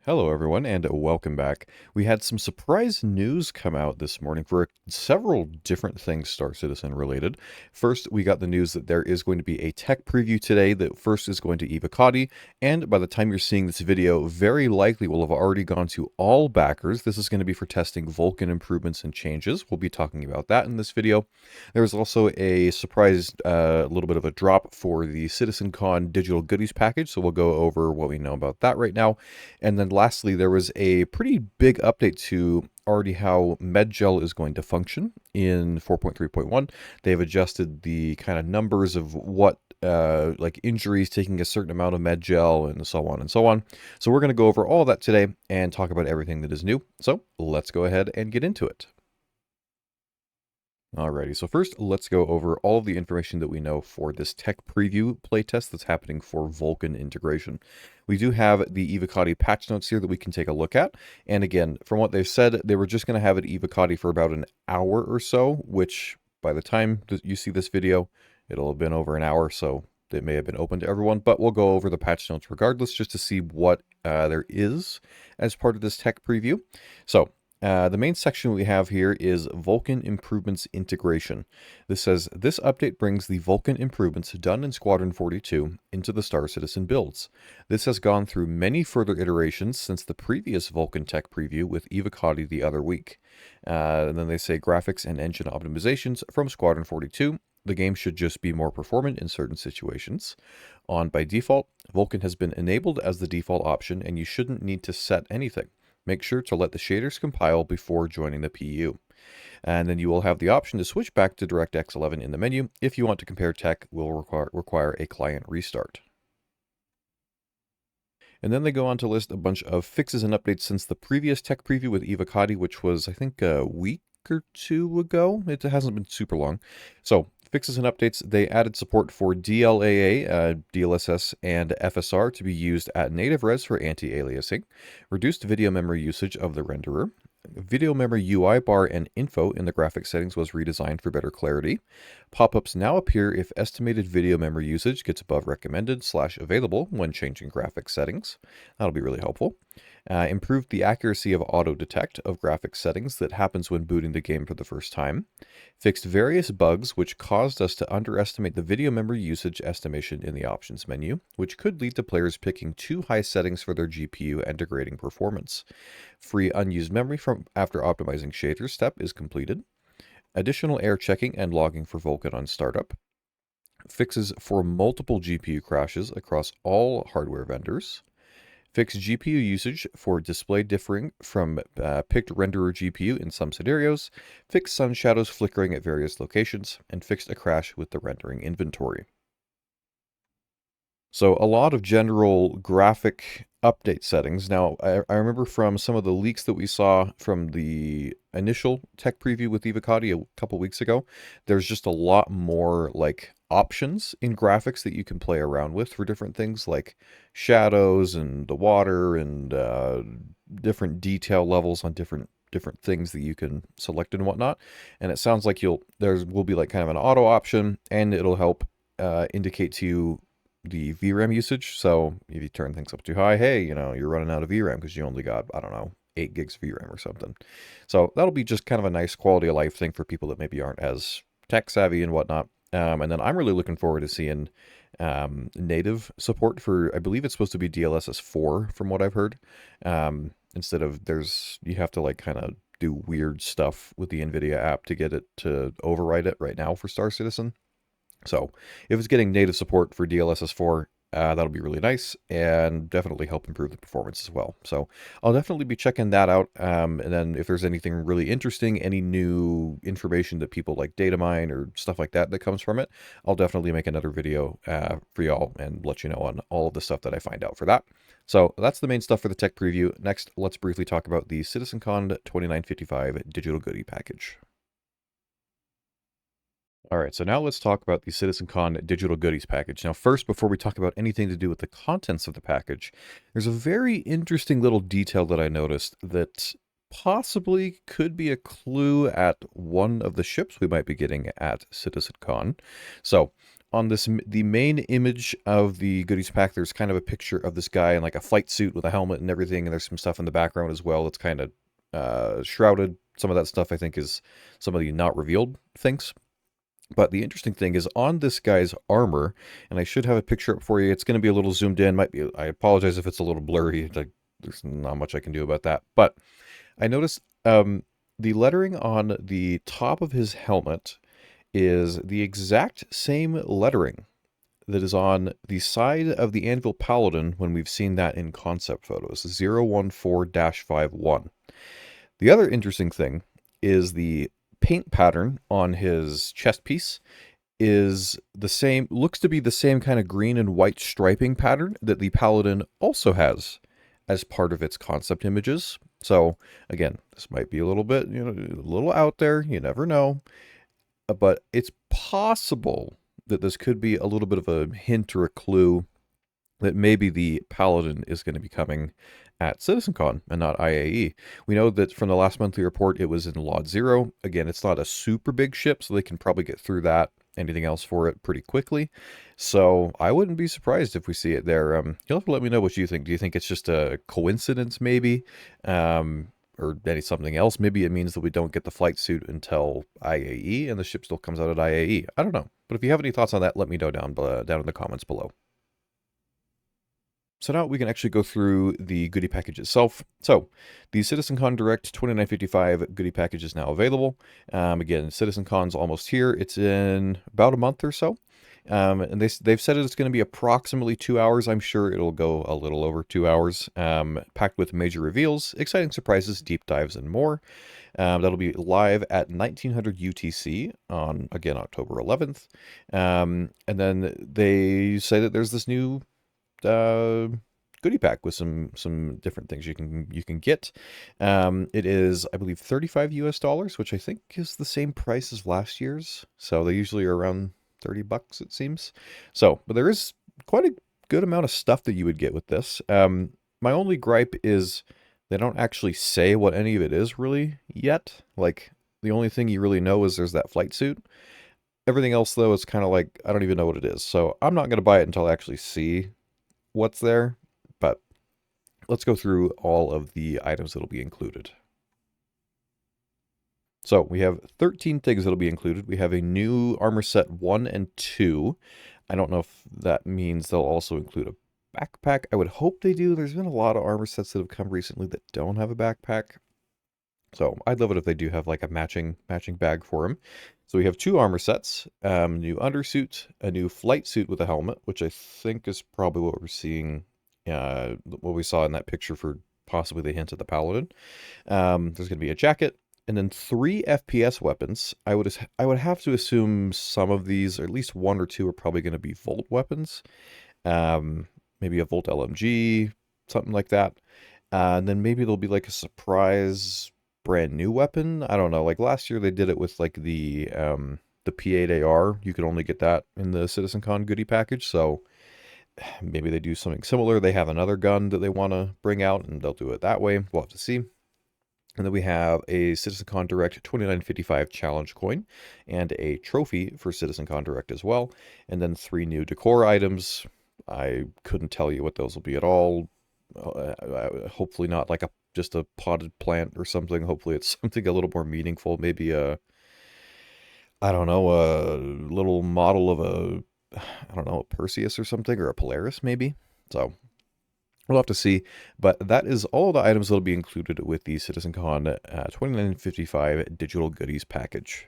Hello, everyone, and welcome back. We had some surprise news come out this morning for several different things Star Citizen related. First, we got the news that there is going to be a tech preview today that first is going to Evocati, and by the time you're seeing this video, very likely will have already gone to all backers. This is going to be for testing Vulkan improvements and changes. We'll be talking about that in this video. There's also a surprise, little bit of a drop for the Citizencon Digital Goodies package, so we'll go over what we know about that right now. And then lastly, there was a pretty big update to already how MedGel is going to function in 4.3.1. They've adjusted the kind of numbers of what like injuries taking a certain amount of MedGel and so on and so on. So we're going to go over all of that today and talk about everything that is new. So let's go ahead and get into it. Alrighty, so first let's go over all of the information that we know for this tech preview playtest that's happening for Vulkan integration. We do have the Evocati patch notes here that we can take a look at. And again, from what they've said, they were just going to have it Evocati for about an hour or so, which by the time that you see this video, it'll have been over an hour, so it may have been open to everyone, but we'll go over the patch notes regardless just to see what there is as part of this tech preview. So the main section we have here is Vulkan Improvements Integration. This says, this update brings the Vulkan improvements done in Squadron 42 into the Star Citizen builds. This has gone through many further iterations since the previous Vulkan Tech Preview with Evocati the other week. And then they say graphics and engine optimizations from Squadron 42. The game should just be more performant in certain situations. On by default, Vulkan has been enabled as the default option and you shouldn't need to set anything. Make sure to let the shaders compile before joining the PU. And then you will have the option to switch back to DirectX 11 in the menu. If you want to compare tech, will require a client restart. And then they go on to list a bunch of fixes and updates since the previous tech preview with Evocati, which was, I think, a week or two ago. It hasn't been super long. So fixes and updates, they added support for DLAA, DLSS, and FSR to be used at native res for anti-aliasing, reduced video memory usage of the renderer, video memory UI bar and info in the graphic settings was redesigned for better clarity. Pop-ups now appear if estimated video memory usage gets above recommended/available when changing graphic settings. That'll be really helpful. Improved the accuracy of auto detect of graphics settings that happens when booting the game for the first time. Fixed various bugs which caused us to underestimate the video memory usage estimation in the options menu, which could lead to players picking too high settings for their GPU and degrading performance. Free unused memory from after optimizing shaders step is completed. Additional air checking and logging for Vulkan on startup. Fixes for multiple GPU crashes across all hardware vendors. Fixed GPU usage for display differing from picked renderer GPU in some scenarios, fixed sun shadows flickering at various locations, and fixed a crash with the rendering inventory. So a lot of general graphic update settings. Now, I remember from some of the leaks that we saw from the initial tech preview with Evocati a couple weeks ago, there's just a lot more like options in graphics that you can play around with for different things like shadows and the water and different detail levels on different things that you can select and whatnot. And it sounds like there will be like kind of an auto option, and it'll help indicate to you the VRAM usage. So if you turn things up too high, hey, you're running out of VRAM because you only got, I don't know, 8 gigs VRAM or something. So that'll be just kind of a nice quality of life thing for people that maybe aren't as tech savvy and whatnot. And then I'm really looking forward to seeing native support for, I believe it's supposed to be DLSS 4 from what I've heard. Instead of you have to like kind of do weird stuff with the NVIDIA app to get it to override it right now for Star Citizen. So if it's getting native support for DLSS 4, that'll be really nice and definitely help improve the performance as well. So I'll definitely be checking that out. And then if there's anything really interesting, any new information that people like data mine or stuff like that comes from it, I'll definitely make another video for y'all and let you know on all of the stuff that I find out for that. So that's the main stuff for the tech preview. Next, let's briefly talk about the Citizencon 2955 digital goodie package. All right, so now let's talk about the Citizencon Digital Goodies package. Now, first, before we talk about anything to do with the contents of the package, there's a very interesting little detail that I noticed that possibly could be a clue at one of the ships we might be getting at Citizencon. So, on this, the main image of the goodies pack, there's kind of a picture of this guy in like a flight suit with a helmet and everything, and there's some stuff in the background as well that's kind of shrouded. Some of that stuff I think is some of the not revealed things. But the interesting thing is on this guy's armor, and I should have a picture up for you. It's going to be a little zoomed in. Might be. I apologize if it's a little blurry. There's not much I can do about that. But I noticed the lettering on the top of his helmet is the exact same lettering that is on the side of the Anvil Paladin when we've seen that in concept photos, 014-51. The other interesting thing is the paint pattern on his chest piece is the same, looks to be the same kind of green and white striping pattern that the Paladin also has as part of its concept images. So again, this might be a little bit, a little out there, you never know, but it's possible that this could be a little bit of a hint or a clue that maybe the Paladin is going to be coming at Citizencon and not IAE. We know that from the last monthly report, it was in Lot 0. Again, it's not a super big ship, so they can probably get through that, anything else for it pretty quickly. So I wouldn't be surprised if we see it there. You'll have to let me know what you think. Do you think it's just a coincidence maybe? Or maybe something else? Maybe it means that we don't get the flight suit until IAE and the ship still comes out at IAE. I don't know. But if you have any thoughts on that, let me know down in the comments below. So now we can actually go through the goodie package itself. So the Citizencon Direct 2955 goodie package is now available. Again, Citizencon's almost here. It's in about a month or so. And they've said it's going to be approximately 2 hours. I'm sure it'll go a little over 2 hours. Packed with major reveals, exciting surprises, deep dives, and more. That'll be live at 1900 UTC on, again, October 11th. And then they say that there's this new goodie pack with some different things you can get. It is, I believe, $35 US, which I think is the same price as last year's. So they usually are around $30, it seems. So, but there is quite a good amount of stuff that you would get with this. My only gripe is they don't actually say what any of it is really yet. Like, the only thing you really know is there's that flight suit. Everything else, though, is kind of like, I don't even know what it is. So I'm not going to buy it until I actually see what's there, but let's go through all of the items that'll be included. So we have 13 things that'll be included. We have a new armor set 1 and 2. I don't know if that means they'll also include a backpack. I would hope they do. There's been a lot of armor sets that have come recently that don't have a backpack. So I'd love it if they do have like a matching bag for him. So we have 2 armor sets, new undersuit, a new flight suit with a helmet, which I think is probably what we're seeing, what we saw in that picture for possibly the hint at the Paladin. There's going to be a jacket, and then 3 FPS weapons. I would have to assume some of these, or at least 1 or 2, are probably going to be Volt weapons. Maybe a Volt LMG, something like that. And then maybe there'll be like a surprise brand new weapon. I don't know. Like last year they did it with like the P8AR. You could only get that in the Citizencon Goodie package. So maybe they do something similar. They have another gun that they want to bring out and they'll do it that way. We'll have to see. And then we have a Citizencon Direct 2955 challenge coin and a trophy for Citizencon Direct as well. And then 3 new decor items. I couldn't tell you what those will be at all. Hopefully not like just a potted plant or something. Hopefully it's something a little more meaningful. Maybe I don't know, a little model of a Perseus or something, or a Polaris maybe. So we'll have to see. But that is all the items that will be included with the Citizencon 2955 digital goodies package.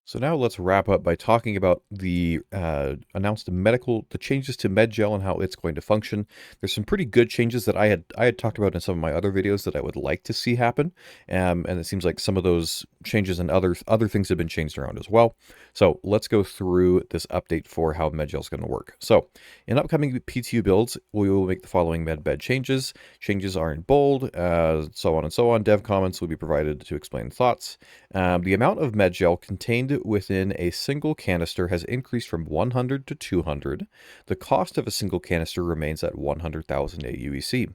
So now let's wrap up by talking about the announced the changes to MedGel and how it's going to function. There's some pretty good changes that I had talked about in some of my other videos that I would like to see happen. And it seems like some of those changes and other things have been changed around as well. So let's go through this update for how MedGel is going to work. So in upcoming PTU builds, we will make the following med changes. Changes are in bold, so on and so on. Dev comments will be provided to explain thoughts. The amount of MedGel contained within a single canister has increased from 100 to 200. The cost of a single canister remains at 100,000 AUEC.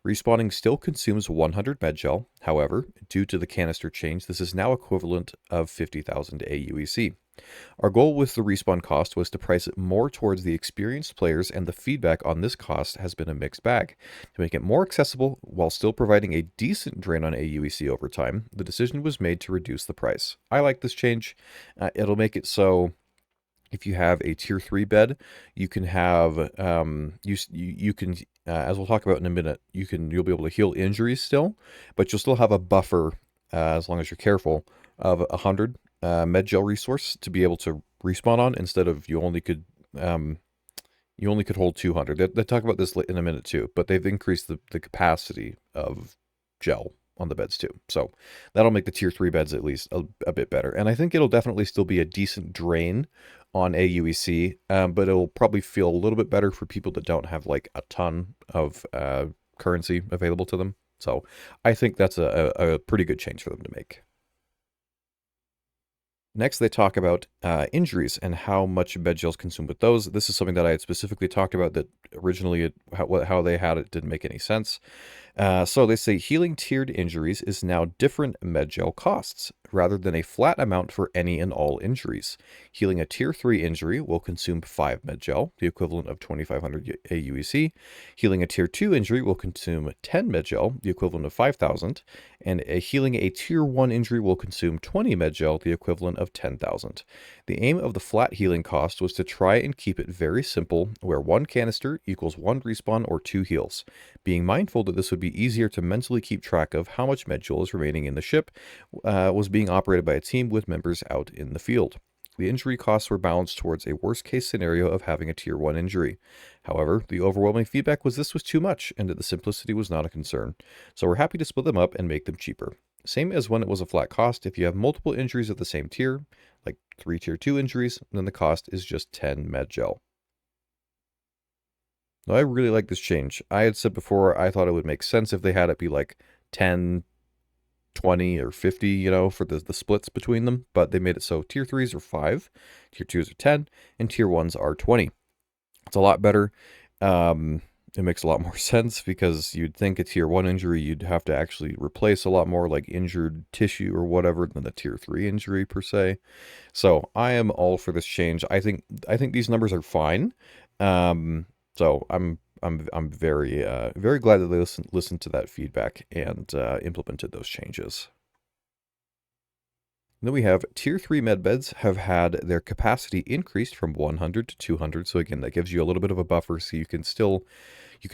Respawning still consumes 100 MedGel. However, due to the canister change, this is now equivalent of 50,000 AUEC. Our goal with the respawn cost was to price it more towards the experienced players, and the feedback on this cost has been a mixed bag. To make it more accessible while still providing a decent drain on AUEC over time, the decision was made to reduce the price. I like this change. It'll make it so if you have a tier 3 bed, you can have you can as we'll talk about in a minute, you'll be able to heal injuries still, but you'll still have a buffer as long as you're careful of 100 MedGel resource to be able to respawn on, instead of you only could hold 200. They talk about this in a minute too, but they've increased the capacity of gel on the beds too. So that'll make the tier 3 beds at least a bit better. And I think it'll definitely still be a decent drain on AUEC, but it'll probably feel a little bit better for people that don't have like a ton of currency available to them. So I think that's a pretty good change for them to make. Next, they talk about injuries and how much MedGel is consumed with those. This is something that I had specifically talked about, that originally how they had it didn't make any sense. So they say healing tiered injuries is now different MedGel costs, rather than a flat amount for any and all injuries. Healing a tier 3 injury will consume 5 MedGel, the equivalent of 2,500 AUEC. Healing a tier 2 injury will consume 10 MedGel, the equivalent of 5,000. And healing a tier 1 injury will consume 20 MedGel, the equivalent of 10,000. The aim of the flat healing cost was to try and keep it very simple, where 1 canister equals 1 respawn or 2 heals, being mindful that this would be easier to mentally keep track of how much MedGel is remaining in the ship, was being operated by a team with members out in the field. The injury costs were balanced towards a worst-case scenario of having a Tier 1 injury. However, the overwhelming feedback was this was too much, and that the simplicity was not a concern. So we're happy to split them up and make them cheaper. Same as when it was a flat cost. If you have multiple injuries of the same tier, like 3 Tier 2 injuries, then the cost is just 10 MedGel. Now, I really like this change. I had said before I thought it would make sense if they had it be like 10, 20, or 50, for the splits between them, but they made it so tier 3s are 5, tier 2s are 10, and tier 1s are 20. It's a lot better. It makes a lot more sense, because you'd think a tier 1 injury you'd have to actually replace a lot more like injured tissue or whatever than a tier 3 injury per se. So I am all for this change. I think these numbers are fine. So I'm very very glad that they listened to that feedback and implemented those changes. And then we have tier 3 med beds have had their capacity increased from 100 to 200. So again, that gives you a little bit of a buffer, so you can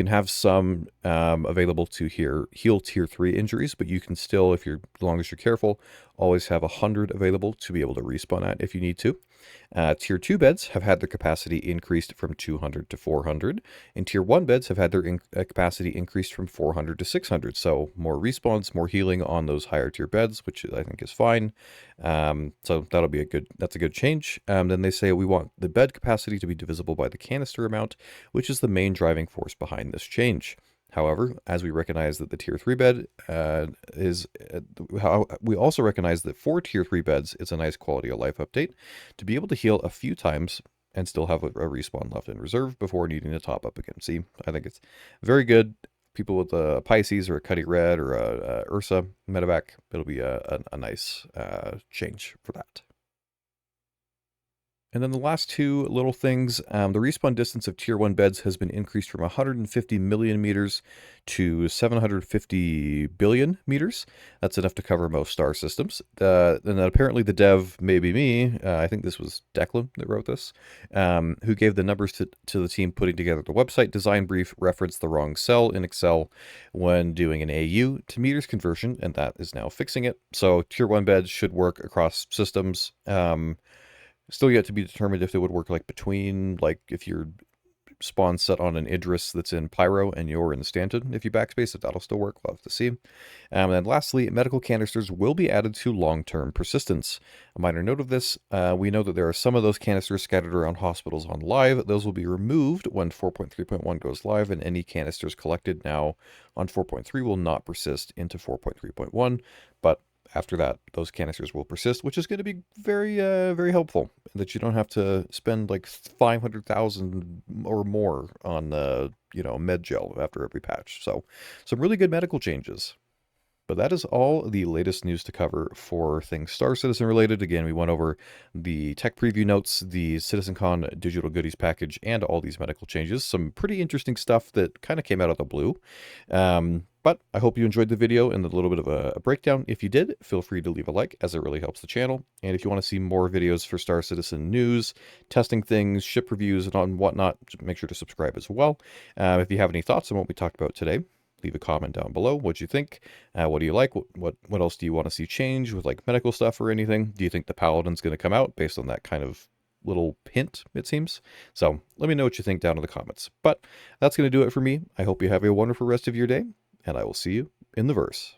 have some available to heal tier 3 injuries, but you can still, as long as you're careful, always have 100 available to be able to respawn at if you need to. Tier 2 beds have had their capacity increased from 200 to 400, and Tier 1 beds have had their capacity increased from 400 to 600. So more respawns, more healing on those higher tier beds, which I think is fine. So that's a good change. Then they say we want the bed capacity to be divisible by the canister amount, which is the main driving force behind this change. However, as we recognize that the Tier 3 bed we also recognize that for Tier 3 beds, it's a nice quality of life update to be able to heal a few times and still have a respawn left in reserve before needing to top up again. See, I think it's very good. People with a Pisces or a Cuddy Red or a Ursa medevac, it'll be a nice change for that. And then the last two little things, the respawn distance of Tier 1 beds has been increased from 150 million meters to 750 billion meters. That's enough to cover most star systems. And then apparently the dev, maybe me, I think this was Declan that wrote this, who gave the numbers to the team putting together the website design brief, referenced the wrong cell in Excel when doing an AU to meters conversion, and that is now fixing it. So Tier 1 beds should work across systems. Still yet to be determined if it would work like between, like if your spawn set on an Idris that's in Pyro and you're in Stanton, if you backspace, if that'll still work, we'll have to see. And then lastly, medical canisters will be added to long-term persistence. A minor note of this, we know that there are some of those canisters scattered around hospitals on live. Those will be removed when 4.3.1 goes live, and any canisters collected now on 4.3 will not persist into 4.3.1, but after that, those canisters will persist, which is going to be very, very helpful. That you don't have to spend like 500,000 or more on, MedGel after every patch. So, some really good medical changes. But that is all the latest news to cover for things Star Citizen related. Again, we went over the tech preview notes, the Citizencon digital goodies package, and all these medical changes. Some pretty interesting stuff that kind of came out of the blue. But I hope you enjoyed the video and a little bit of a breakdown. If you did, feel free to leave a like, as it really helps the channel. And if you want to see more videos for Star Citizen news, testing things, ship reviews, and whatnot, make sure to subscribe as well. If you have any thoughts on what we talked about today, leave a comment down below. What'd you think? What do you like? What else do you want to see change with like medical stuff or anything? Do you think the Paladin's going to come out based on that kind of little hint, it seems? So let me know what you think down in the comments. But that's going to do it for me. I hope you have a wonderful rest of your day, and I will see you in the verse.